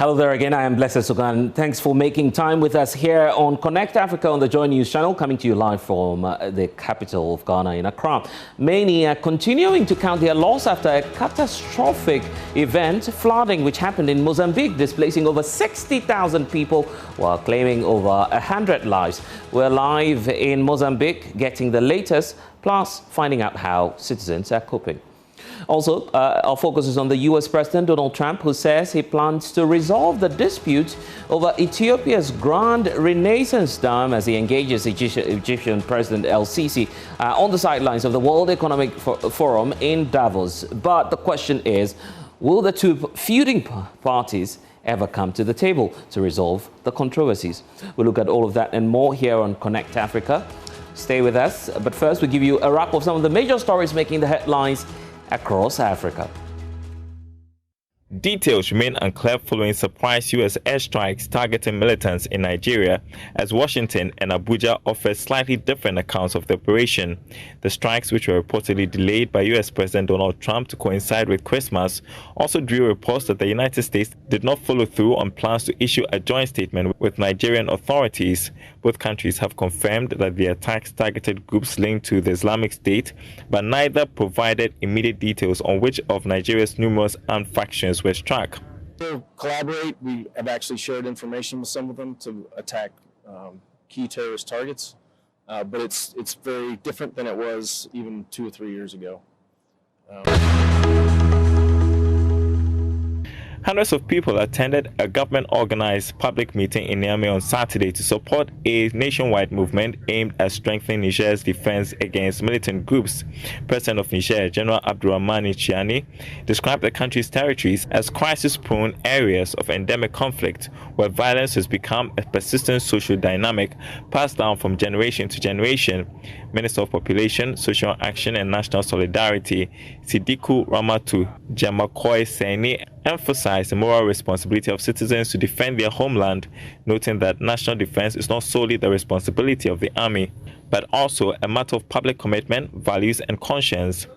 Hello there again. I am Blessed Sugan. Thanks for making time with us here on Connect Africa on the JoyNews channel, coming to you live from the capital of Ghana in Accra. Many are continuing to count their loss after a catastrophic event, flooding, which happened in Mozambique, displacing over 60,000 people while claiming over 100 lives. We're live in Mozambique, getting the latest, plus finding out how citizens are coping. Also, our focus is on the U.S. President Donald Trump, who says he plans to resolve the dispute over Ethiopia's Grand Renaissance Dam as he engages Egyptian President El-Sisi on the sidelines of the World Economic Forum in Davos. But the question is, will the two feuding parties ever come to the table to resolve the controversies? We'll look at all of that and more here on Connect Africa. Stay with us. But first, we'll give you a wrap of some of the major stories making the headlines across Africa. Details remain unclear following surprise U.S. airstrikes targeting militants in Nigeria, as Washington and Abuja offer slightly different accounts of the operation. The strikes, which were reportedly delayed by U.S. President Donald Trump to coincide with Christmas, also drew reports that the United States did not follow through on plans to issue a joint statement with Nigerian authorities. Both countries have confirmed that the attacks targeted groups linked to the Islamic State, but neither provided immediate details on which of Nigeria's numerous armed factions were struck. To collaborate, we have actually shared information with some of them to attack key terrorist targets, but it's very different than it was even 2 or 3 years ago. Hundreds of people attended a government-organized public meeting in Niamey on Saturday to support a nationwide movement aimed at strengthening Niger's defense against militant groups. President of Niger, General Abdurrahmane Chiani, described the country's territories as crisis-prone areas of endemic conflict, where violence has become a persistent social dynamic passed down from generation to generation. Minister of Population, Social Action and National Solidarity, Sidiku Ramatu Jamakoy Seni, emphasized the moral responsibility of citizens to defend their homeland, noting that national defense is not solely the responsibility of the army, but also a matter of public commitment, values, and conscience.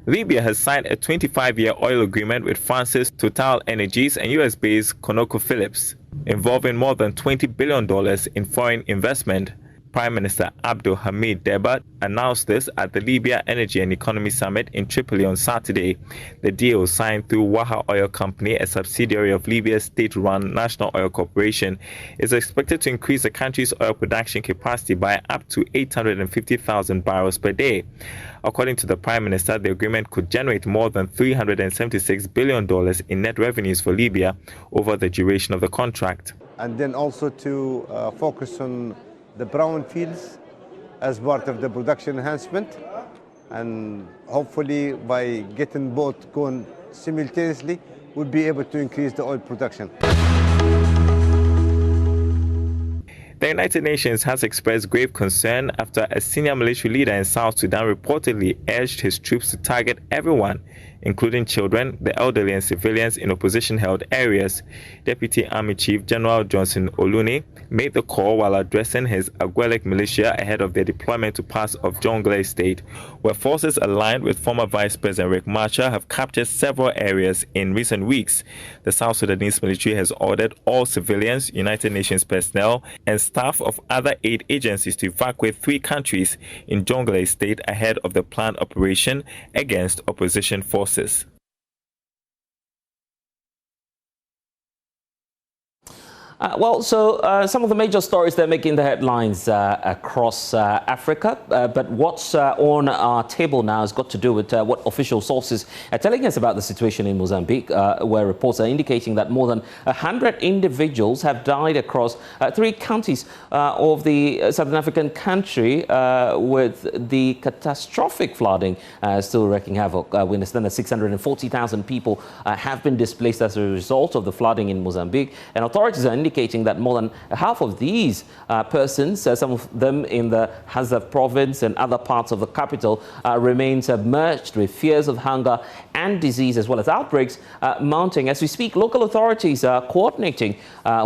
Libya has signed a 25-year oil agreement with France's Total Energies and US-based ConocoPhillips, involving more than $20 billion in foreign investment. Prime Minister Abdul Hamid Debba announced this at the Libya Energy and Economy Summit in Tripoli on Saturday. The deal, signed through Waha Oil Company, a subsidiary of Libya's state-run National Oil Corporation, is expected to increase the country's oil production capacity by up to 850,000 barrels per day. According to the Prime Minister, the agreement could generate more than $376 billion in net revenues for Libya over the duration of the contract. And then also to focus on the brown fields as part of the production enhancement, and hopefully by getting both going simultaneously, we'll be able to increase the oil production. The United Nations has expressed grave concern after a senior military leader in South Sudan reportedly urged his troops to target everyone, including children, the elderly, and civilians in opposition-held areas. Deputy Army Chief General Johnson Oluni made the call while addressing his Agwelek militia ahead of their deployment to parts of Jonglei State, where forces aligned with former Vice President Riek Machar have captured several areas in recent weeks. The South Sudanese military has ordered all civilians, United Nations personnel, and staff of other aid agencies to evacuate 3 countries in Jonglei State ahead of the planned operation against opposition forces. Some of the major stories that are making the headlines across Africa, but what's on our table now has got to do with what official sources are telling us about the situation in Mozambique, where reports are indicating that more than 100 individuals have died across 3 counties of the Southern African country, with the catastrophic flooding still wreaking havoc. We understand that 640,000 people have been displaced as a result of the flooding in Mozambique, and authorities are indicating that more than half of these persons, some of them in the Hazaf province and other parts of the capital, remain submerged with fears of hunger and disease, as well as outbreaks mounting. As we speak, local authorities are coordinating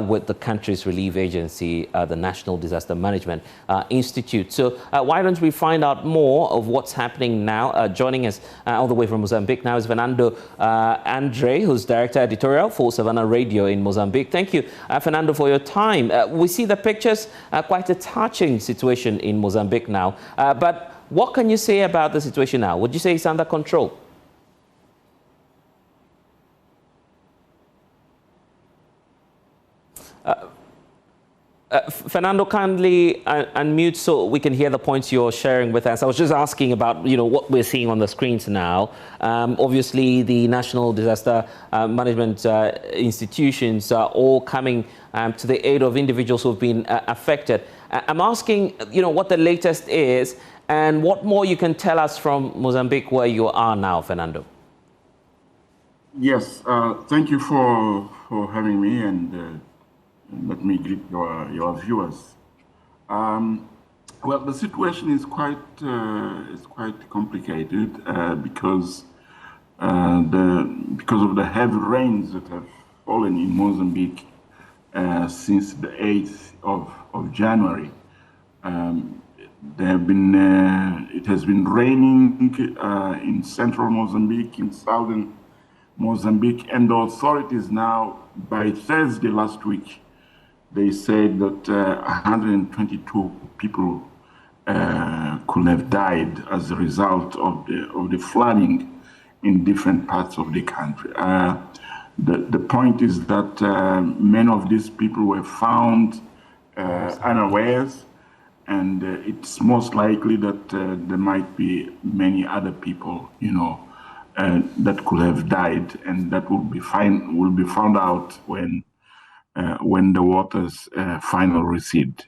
with the country's relief agency, the National Disaster Management Institute. So why don't we find out more of what's happening now? Joining us all the way from Mozambique now is Fernando Andre, who's Director Editorial for Savannah Radio in Mozambique. Thank you, Fernando, for your time. We see the pictures, quite a touching situation in Mozambique now. But what can you say about the situation now? Would you say it's under control? Fernando, kindly unmute so we can hear the points you're sharing with us. I was just asking about, what we're seeing on the screens now. Obviously, the National Disaster Management institutions are all coming to the aid of individuals who've been affected. I'm asking, what the latest is and what more you can tell us from Mozambique where you are now, Fernando. Yes, thank you for having me, and let me greet your viewers. Well, the situation is quite complicated because of the heavy rains that have fallen in Mozambique since the 8th of January. It has been raining in central Mozambique, in southern Mozambique, and the authorities now, by Thursday last week, they said that 122 people could have died as a result of the flooding in different parts of the country. The point is that many of these people were found unawares, and it's most likely that there might be many other people, that could have died, and that will be found out when the waters finally recede.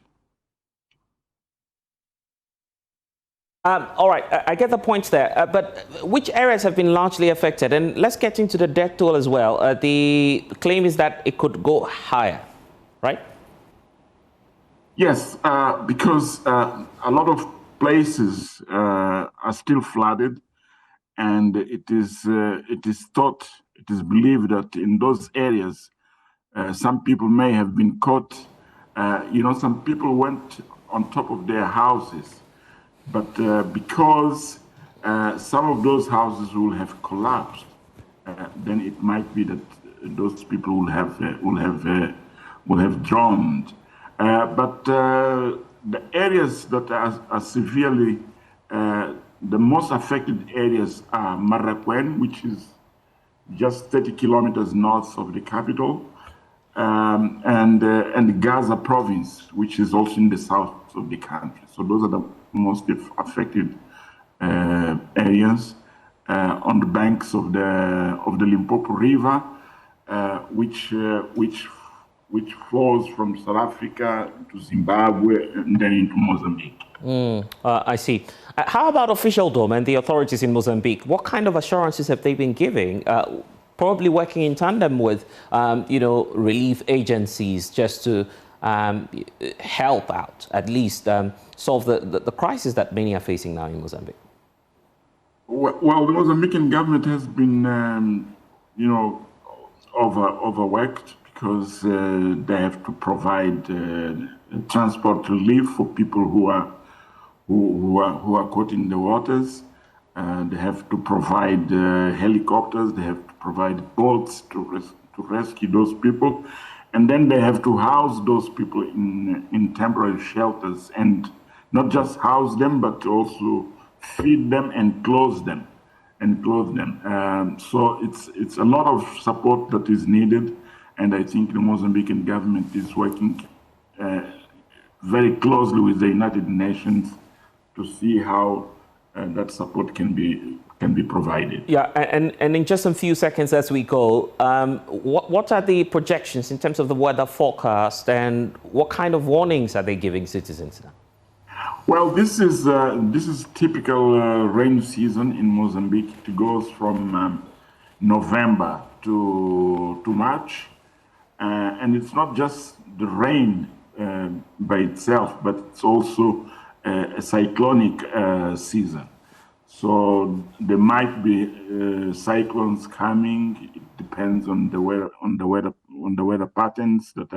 All right, I get the points there, but which areas have been largely affected? And let's get into the death toll as well. The claim is that it could go higher, right? Yes, because a lot of places are still flooded, and it is believed that in those areas, some people may have been caught. Some people went on top of their houses, but because some of those houses will have collapsed, then it might be that those people will have drowned. But the areas that are severely, the most affected areas are Marrakech, which is just 30 kilometers north of the capital, and Gaza province, which is also in the south of the country. So those are the most affected areas on the banks of the Limpopo River, which flows from South Africa to Zimbabwe and then into Mozambique. I see. How about officialdom and the authorities in Mozambique? What kind of assurances have they been giving? Probably working in tandem with, relief agencies just to help out, at least solve the crisis that many are facing now in Mozambique. Well, the Mozambican government has been, overworked because they have to provide transport relief for people who are caught in the waters. They have to provide helicopters. They have to provide boats to rescue those people, and then they have to house those people in temporary shelters, and not just house them, but also feed them and clothe them. So it's a lot of support that is needed, and I think the Mozambican government is working very closely with the United Nations to see how that support can be provided. Yeah, and in just a few seconds as we go, what are the projections in terms of the weather forecast, and what kind of warnings are they giving citizens now? Well, this is typical rain season in Mozambique. It goes from November to March, and it's not just the rain by itself, but it's also a cyclonic season. So there might be cyclones coming. It depends on the weather patterns that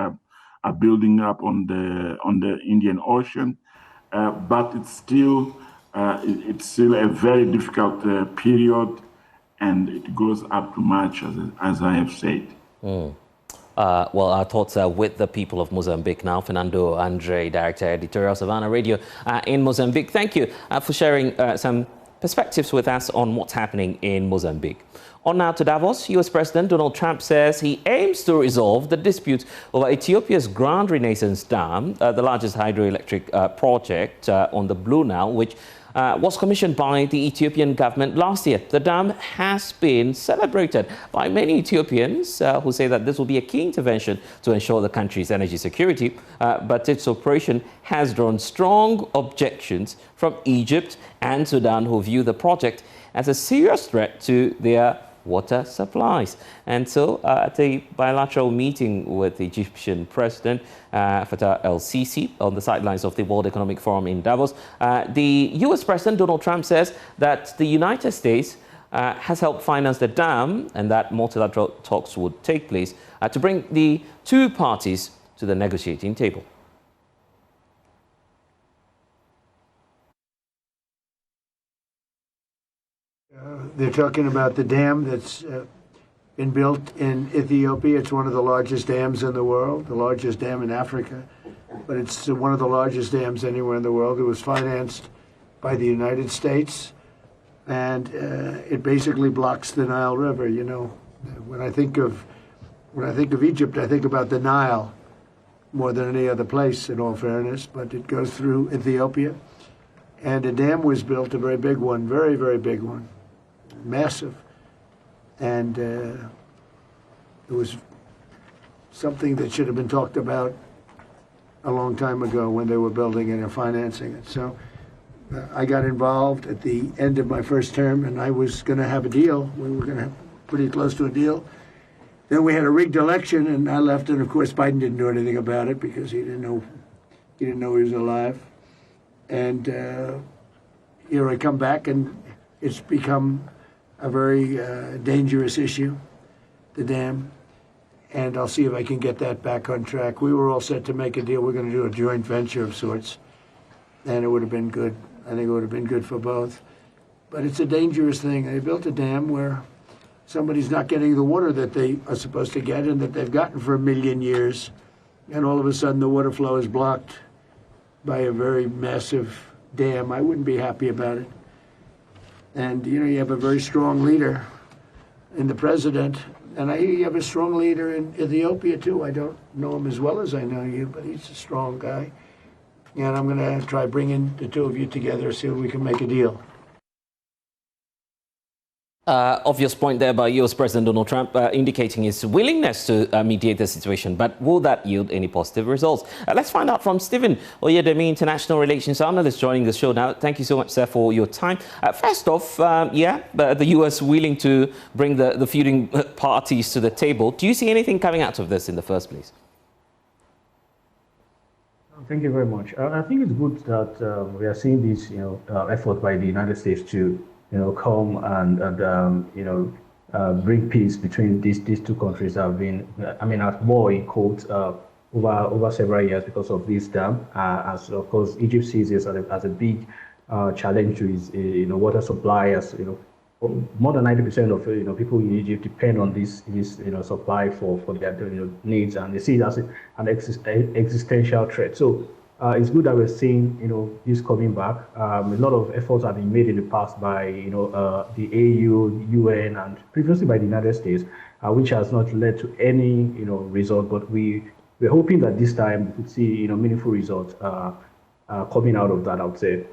are building up on the Indian Ocean. But it's still a very difficult period, and it goes up to March, as I have said. Well, our thoughts are with the people of Mozambique now. Fernando Andre, Director, Editorial Savannah Radio in Mozambique. Thank you for sharing some perspectives with us on what's happening in Mozambique. On now to Davos, US President Donald Trump says he aims to resolve the dispute over Ethiopia's Grand Renaissance Dam, the largest hydroelectric project on the Blue Nile, which was commissioned by the Ethiopian government last year. The dam has been celebrated by many Ethiopians who say that this will be a key intervention to ensure the country's energy security, but its operation has drawn strong objections from Egypt and Sudan, who view the project as a serious threat to their water supplies. And so at a bilateral meeting with the Egyptian President Fattah el-Sisi on the sidelines of the World Economic Forum in Davos, the US President Donald Trump says that the United States has helped finance the dam and that multilateral talks would take place to bring the two parties to the negotiating table. They're talking about the dam that's been built in Ethiopia. It's one of the largest dams in the world, the largest dam in Africa, but it's one of the largest dams anywhere in the world. It was financed by the United States, and it basically blocks the Nile River. You know, when I think of Egypt, I think about the Nile more than any other place, in all fairness, but it goes through Ethiopia, and a dam was built, a very big one, very, very big one. Massive, and it was something that should have been talked about a long time ago when they were building it and financing it. So I got involved at the end of my first term, and I was going to have a deal. We were going to have pretty close to a deal. Then we had a rigged election, and I left, and of course Biden didn't do anything about it because he didn't know he was alive. And here I come back, and it's become a very dangerous issue, the dam, and I'll see if I can get that back on track. We were all set to make a deal. We're going to do a joint venture of sorts, and it would have been good. I think it would have been good for both. But it's a dangerous thing. They built a dam where somebody's not getting the water that they are supposed to get and that they've gotten for 1 million years, and all of a sudden the water flow is blocked by a very massive dam. I wouldn't be happy about it. And, you know, you have a very strong leader in the president. And I hear you have a strong leader in Ethiopia, too. I don't know him as well as I know you, but he's a strong guy. And I'm going to try bringing the two of you together, see if we can make a deal. Obvious point there by US President Donald Trump indicating his willingness to mediate the situation, but will that yield any positive results? Let's find out from Stephen Oyedemi, International Relations Analyst, joining the show now. Thank you so much, sir, for your time. First off, the US willing to bring the feuding parties to the table. Do you see anything coming out of this in the first place? Thank you very much. I think it's good that we are seeing this, effort by the United States to come and bring peace between these two countries that have been, at war in quotes over several years because of this dam. As of course, Egypt sees this as a big challenge to its water supply. As more than 90% of people in Egypt depend on this supply for their needs, and they see it as an existential threat. So. It's good that we're seeing, this coming back. A lot of efforts have been made in the past by, the AU, UN, and previously by the United States, which has not led to any, result. But we're hoping that this time we could see, meaningful results coming out of that, I would say.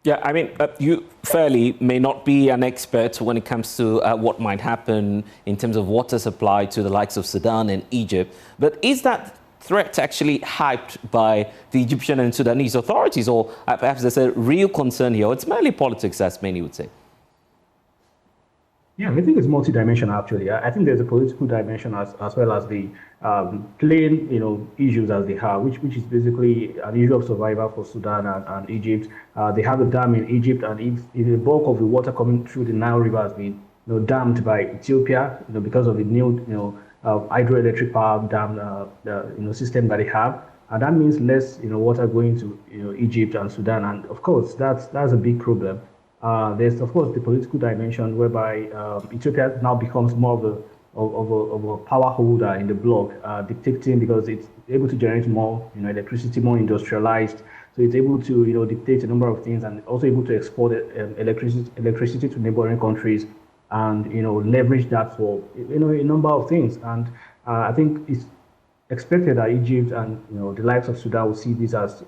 Yeah, you fairly may not be an expert when it comes to what might happen in terms of water supply to the likes of Sudan and Egypt, but is that threat actually hyped by the Egyptian and Sudanese authorities, or perhaps there's a real concern here, or it's merely politics, as many would say? Yeah, I think it's multidimensional actually. I think there's a political dimension as well as the plain, issues as they have, which is basically an issue of survival for Sudan and Egypt. They have a dam in Egypt, and if the bulk of the water coming through the Nile River has been, dammed by Ethiopia, because of the new, hydroelectric power dam, system that they have, and that means less, water going to, Egypt and Sudan, and of course that's a big problem. There's of course the political dimension whereby Ethiopia now becomes more of a power holder in the bloc, dictating, because it's able to generate more electricity, more industrialized. So it's able to dictate a number of things, and also able to export electricity to neighboring countries, and leverage that for a number of things. And I think it's expected that Egypt and the likes of Sudan will see this as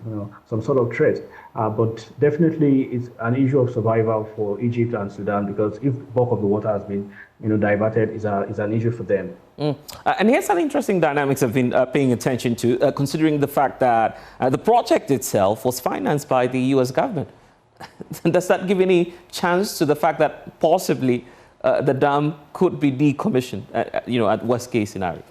some sort of threat, but definitely it's an issue of survival for Egypt and Sudan, because if bulk of the water has been diverted, is an issue for them. And here's some interesting dynamics I've been paying attention to, considering the fact that the project itself was financed by the U.S. government. Does that give any chance to the fact that possibly the dam could be decommissioned, at worst case scenario?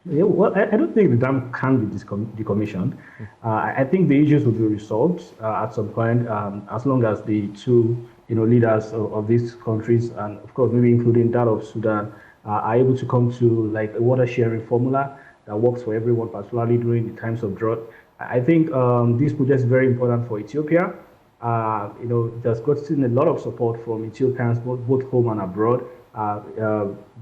Yeah, well, I don't think the dam can be decommissioned. I think the issues will be resolved at some point, as long as the two leaders of these countries, and of course maybe including that of Sudan, are able to come to like a water sharing formula that works for everyone, particularly during the times of drought. I think this project is very important for Ethiopia. It has gotten a lot of support from Ethiopians, both home and abroad.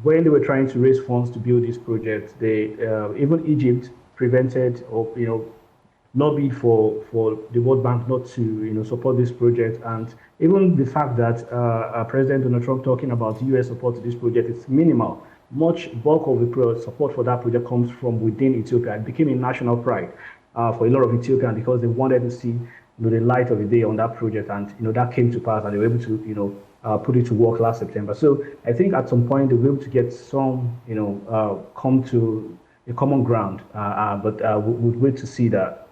When they were trying to raise funds to build this project, even Egypt prevented, or lobby for the World Bank not to support this project. And even the fact that President Donald Trump talking about U.S. support to this project is minimal. Much bulk of the support for that project comes from within Ethiopia. It became a national pride for a lot of Ethiopians, because they wanted to see the light of the day on that project, and that came to pass, and they were able to put it to work last September. So I think at some point they will be able to get some come to a common ground, but we'll wait to see that.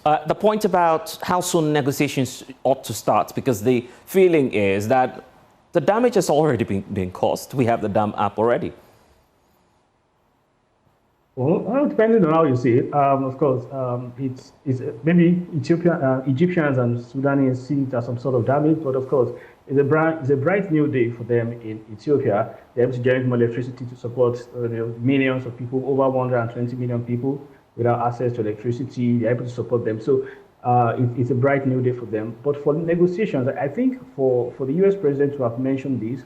The point about how soon negotiations ought to start, because the feeling is that the damage has already been caused. We have the dam up already. Well, depending on how you see it, of course, it's maybe Egyptians and Sudanese see it as some sort of damage, but of course, it's a bright new day for them in Ethiopia. They're able to generate more electricity to support millions of people, over 120 million people without access to electricity. They're able to support them. So it's a bright new day for them. But for negotiations, I think for the U.S. president to have mentioned this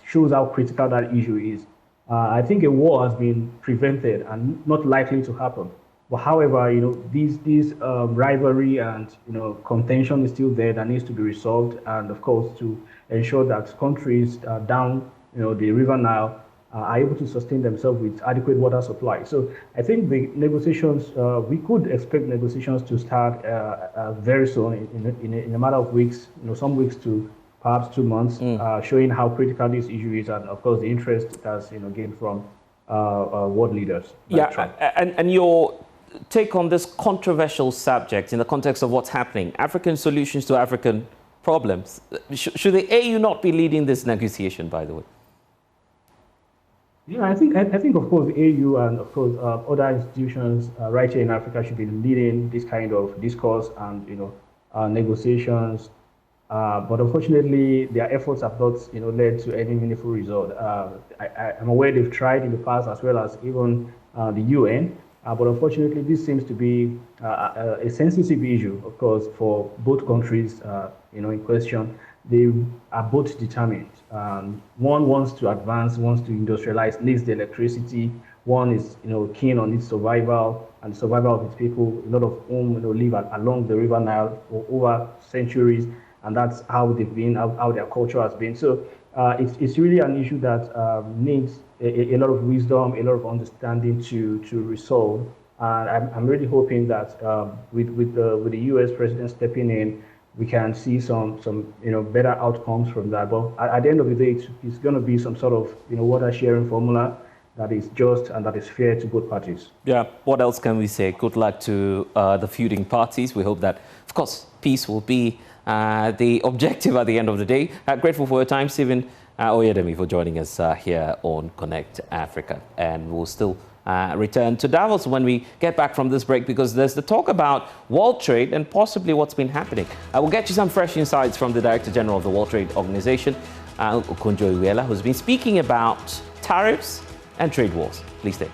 shows how critical that issue is. I think a war has been prevented and not likely to happen. But however, these rivalry and contention is still there that needs to be resolved, and of course to ensure that countries down the River Nile are able to sustain themselves with adequate water supply. So I think the negotiations, we could expect negotiations to start very soon, in a matter of weeks, some weeks to perhaps 2 months, showing how critical this issue is, and of course the interest it has gained from world leaders. Yeah, and your take on this controversial subject in the context of what's happening, African solutions to African problems. Should the AU not be leading this negotiation, by the way? Yeah, I think of course the AU and of course other institutions right here in Africa should be leading this kind of discourse and negotiations. But unfortunately, their efforts have not led to any meaningful result. I'm aware they've tried in the past, as well as even the UN. But unfortunately, this seems to be a sensitive issue, of course, for both countries in question. They are both determined. One wants to advance, wants to industrialize, needs the electricity. One is keen on its survival and the survival of its people, a lot of whom live along the River Nile for over centuries, and that's how they've been, how their culture has been. So it's really an issue that needs a lot of wisdom, a lot of understanding to resolve. And I'm really hoping that with the U.S. president stepping in, we can see some better outcomes from that. But at the end of the day, it's going to be some sort of water sharing formula that is just and that is fair to both parties. Yeah. What else can we say? Good luck to the feuding parties. We hope that, of course, peace will be the objective at the end of the day. Grateful for your time, Stephen Oyedemi, for joining us here on Connect Africa. And we'll still return to Davos when we get back from this break, because there's the talk about world trade and possibly what's been happening. I will get you some fresh insights from the Director General of the World Trade Organization, Okonjo-Iweala, who's been speaking about tariffs and trade wars. Please stay.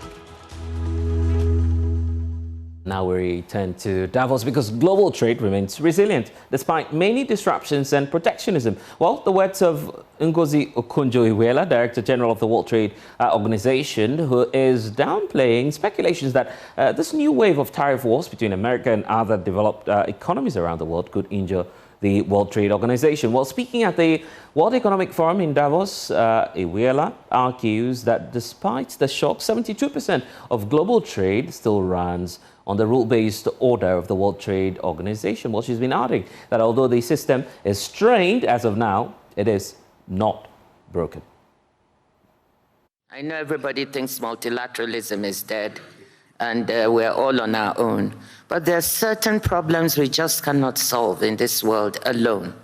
Now we return to Davos because global trade remains resilient despite many disruptions and protectionism. Well, the words of Ngozi Okonjo-Iweala, Director General of the World Trade Organization, who is downplaying speculations that this new wave of tariff wars between America and other developed economies around the world could injure the World Trade Organization. Well, speaking at the World Economic Forum in Davos, Iweala argues that despite the shock, 72% of global trade still runs on the rule-based order of the World Trade Organization. Well, she's been arguing that although the system is strained as of now, it is not broken. I know everybody thinks multilateralism is dead and we're all on our own. But there are certain problems we just cannot solve in this world alone.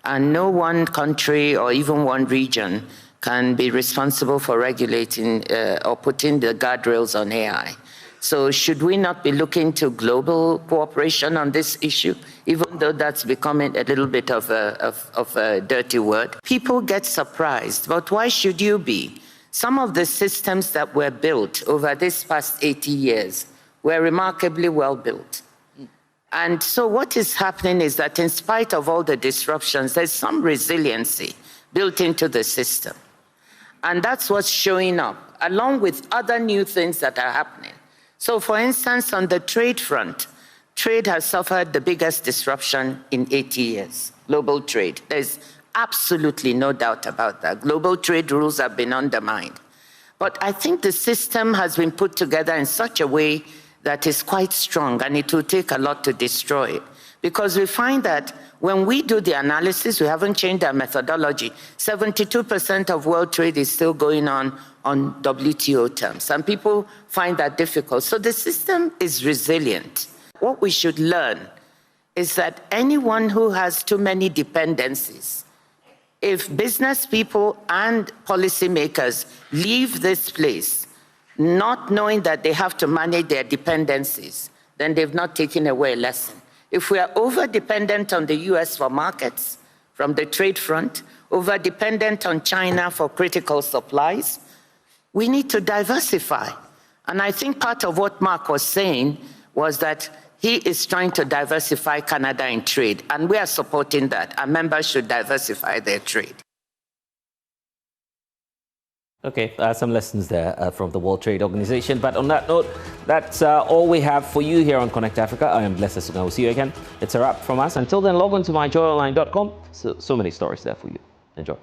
And no one country or even one region can be responsible for regulating or putting the guardrails on AI. So should we not be looking to global cooperation on this issue, even though that's becoming a little bit of a dirty word? People get surprised, but why should you be? Some of the systems that were built over this past 80 years were remarkably well built. And so what is happening is that in spite of all the disruptions, there's some resiliency built into the system. And that's what's showing up, along with other new things that are happening. So for instance, on the trade front, trade has suffered the biggest disruption in 80 years, global trade. There's absolutely no doubt about that. Global trade rules have been undermined. But I think the system has been put together in such a way that is quite strong, and it will take a lot to destroy it. Because we find that when we do the analysis, we haven't changed our methodology. 72% of world trade is still going on WTO terms, and people find that difficult. So the system is resilient. What we should learn is that anyone who has too many dependencies, if business people and policymakers leave this place not knowing that they have to manage their dependencies, then they've not taken away a lesson. If we are over-dependent on the US for markets, from the trade front, over-dependent on China for critical supplies, we need to diversify. And I think part of what Mark was saying was that he is trying to diversify Canada in trade, and we are supporting that. Our members should diversify their trade. Okay, some lessons there from the World Trade Organization. But on that note, that's all we have for you here on Connect Africa. I am Blessed Sugan. We'll see you again. It's a wrap from us. Until then, log on to myjoyonline.com. So many stories there for you. Enjoy.